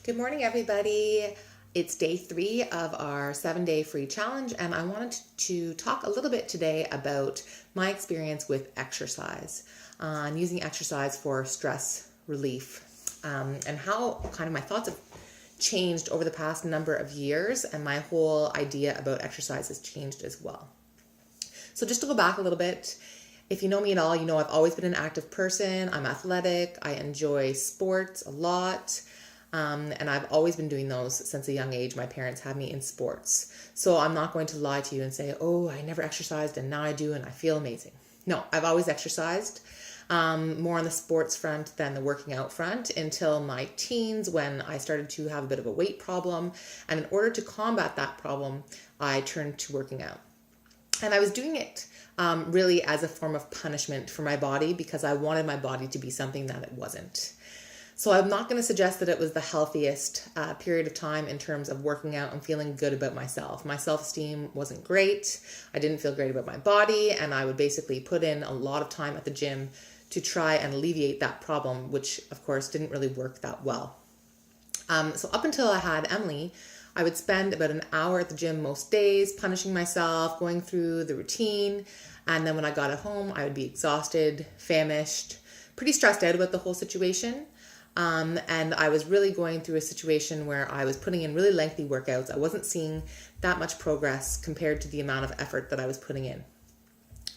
Good morning, everybody. It's day 3 of our 7-day free challenge, and I wanted to talk a little bit today about my experience with exercise and using exercise for stress relief, and how kind of my thoughts have changed over the past number of years, and my whole idea about exercise has changed as well. So just to go back a little bit, if you know me at all, you know I've always been an active person. I'm athletic. I enjoy sports a lot. And I've always been doing those since a young age. My parents had me in sports. So I'm not going to lie to you and say, oh, I never exercised and now I do and I feel amazing. No, I've always exercised, more on the sports front than the working out front until my teens, when I started to have a bit of a weight problem. And in order to combat that problem, I turned to working out. And I was doing it really as a form of punishment for my body, because I wanted my body to be something that it wasn't. So I'm not going to suggest that it was the healthiest period of time in terms of working out and feeling good about myself. My self-esteem wasn't great. I didn't feel great about my body, and I would basically put in a lot of time at the gym to try and alleviate that problem, which of course didn't really work that well. So up until I had Emily, I would spend about an hour at the gym most days, punishing myself, going through the routine. And then when I got at home, I would be exhausted, famished, pretty stressed out about the whole situation. And I was really going through a situation where I was putting in really lengthy workouts. I wasn't seeing that much progress compared to the amount of effort that I was putting in.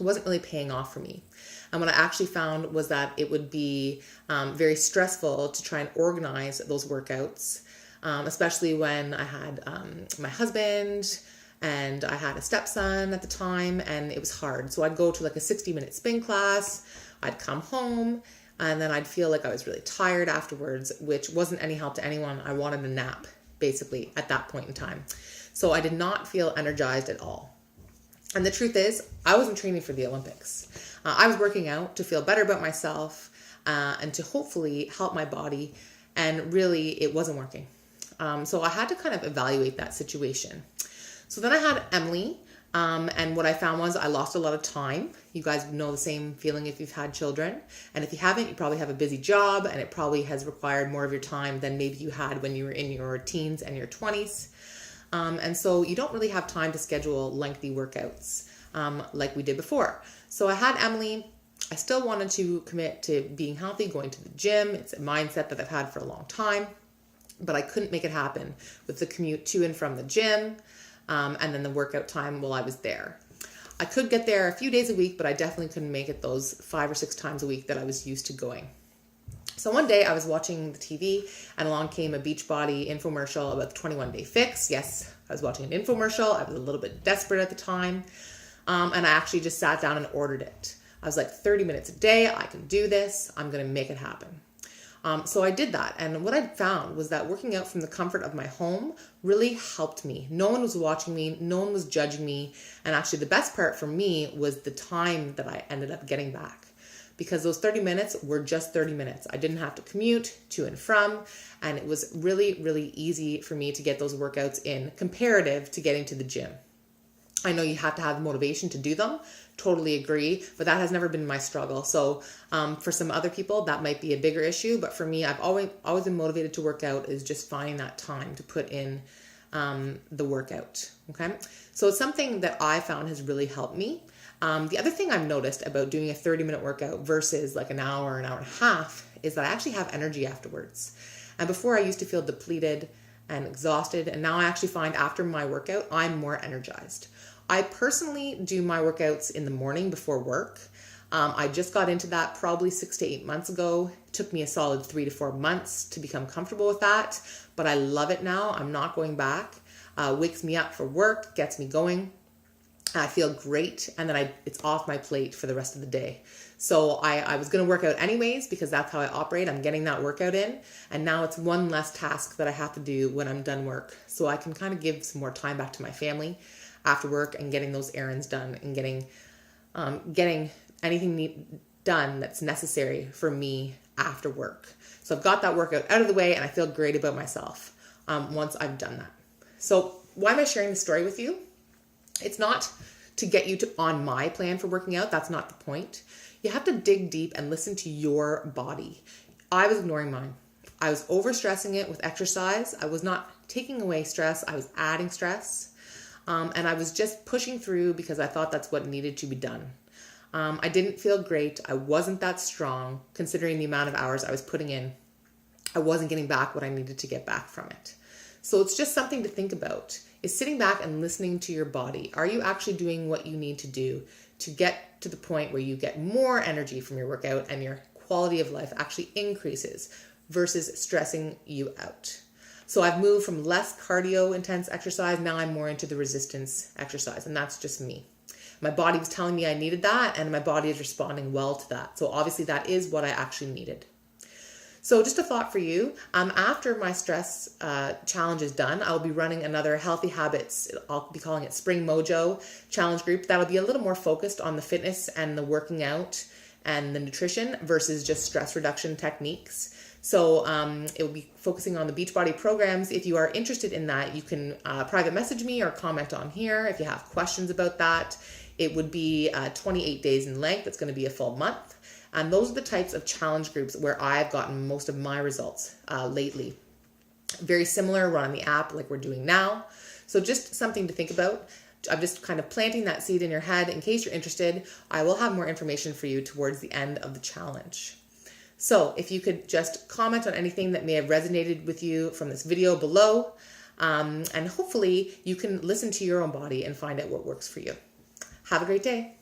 It wasn't really paying off for me. And what I actually found was that it would be very stressful to try and organize those workouts, especially when I had my husband and I had a stepson at the time, and it was hard. So I'd go to like a 60-minute spin class, I'd come home, and then I'd feel like I was really tired afterwards, which wasn't any help to anyone. I wanted a nap, basically, at that point in time. So I did not feel energized at all. And the truth is, I wasn't training for the Olympics. I was working out to feel better about myself and to hopefully help my body, and really it wasn't working. So I had to kind of evaluate that situation. So then I had Emily. And what I found was I lost a lot of time. You guys know the same feeling if you've had children. And if you haven't, you probably have a busy job, and it probably has required more of your time than maybe you had when you were in your teens and your 20s. And so you don't really have time to schedule lengthy workouts like we did before. So I had Emily. I still wanted to commit to being healthy, going to the gym. It's a mindset that I've had for a long time, but I couldn't make it happen with the commute to and from the gym. And then the workout time while I was there. I could get there a few days a week, but I definitely couldn't make it those 5 or 6 times a week that I was used to going. So one day I was watching the TV, and along came a Beachbody infomercial about the 21-day fix. Yes, I was watching an infomercial. I was a little bit desperate at the time. And I actually just sat down and ordered it. I was like, 30 minutes a day, I can do this. I'm going to make it happen. So I did that. And what I found was that working out from the comfort of my home really helped me. No one was watching me. No one was judging me. And actually the best part for me was the time that I ended up getting back, because those 30 minutes were just 30 minutes. I didn't have to commute to and from. And it was really, really easy for me to get those workouts in comparative to getting to the gym. I know you have to have motivation to do them. Totally agree, but that has never been my struggle. So for some other people, that might be a bigger issue. But for me, I've always been motivated to work out, is just finding that time to put in the workout. Okay, so it's something that I found has really helped me. The other thing I've noticed about doing a 30-minute workout versus like an hour and a half is that I actually have energy afterwards. And before I used to feel depleted and exhausted, and now I actually find after my workout, I'm more energized. I personally do my workouts in the morning before work. I just got into that probably 6 to 8 months ago. It took me a solid 3 to 4 months to become comfortable with that, but I love it now. I'm not going back. Wakes me up for work, gets me going. I feel great, and then it's off my plate for the rest of the day. So I was going to work out anyways, because that's how I operate. I'm getting that workout in, and now it's one less task that I have to do when I'm done work. So I can kind of give some more time back to my family after work and getting those errands done and getting anything done that's necessary for me after work. So I've got that workout out of the way, and I feel great about myself once I've done that. So why am I sharing this story with you? It's not to get you on my plan for working out. That's not the point. You have to dig deep and listen to your body. I was ignoring mine. I was overstressing it with exercise. I was not taking away stress, I was adding stress. And I was just pushing through because I thought that's what needed to be done. I didn't feel great. I wasn't that strong considering the amount of hours I was putting in. I wasn't getting back what I needed to get back from it. So it's just something to think about, is sitting back and listening to your body. Are you actually doing what you need to do to get to the point where you get more energy from your workout and your quality of life actually increases versus stressing you out? So I've moved from less cardio intense exercise. Now I'm more into the resistance exercise, and that's just me. My body was telling me I needed that, and my body is responding well to that. So obviously that is what I actually needed. So just a thought for you, after my stress challenge is done, I'll be running another Healthy Habits, I'll be calling it Spring Mojo challenge group. That'll be a little more focused on the fitness and the working out and the nutrition versus just stress reduction techniques. So it will be focusing on the Beachbody programs. If you are interested in that, you can private message me or comment on here if you have questions about that. It would be 28 days in length. It's going to be a full month. And those are the types of challenge groups where I've gotten most of my results lately. Very similar, run on the app like we're doing now. So just something to think about. I'm just kind of planting that seed in your head in case you're interested. I will have more information for you towards the end of the challenge. So if you could just comment on anything that may have resonated with you from this video below, and hopefully you can listen to your own body and find out what works for you. Have a great day.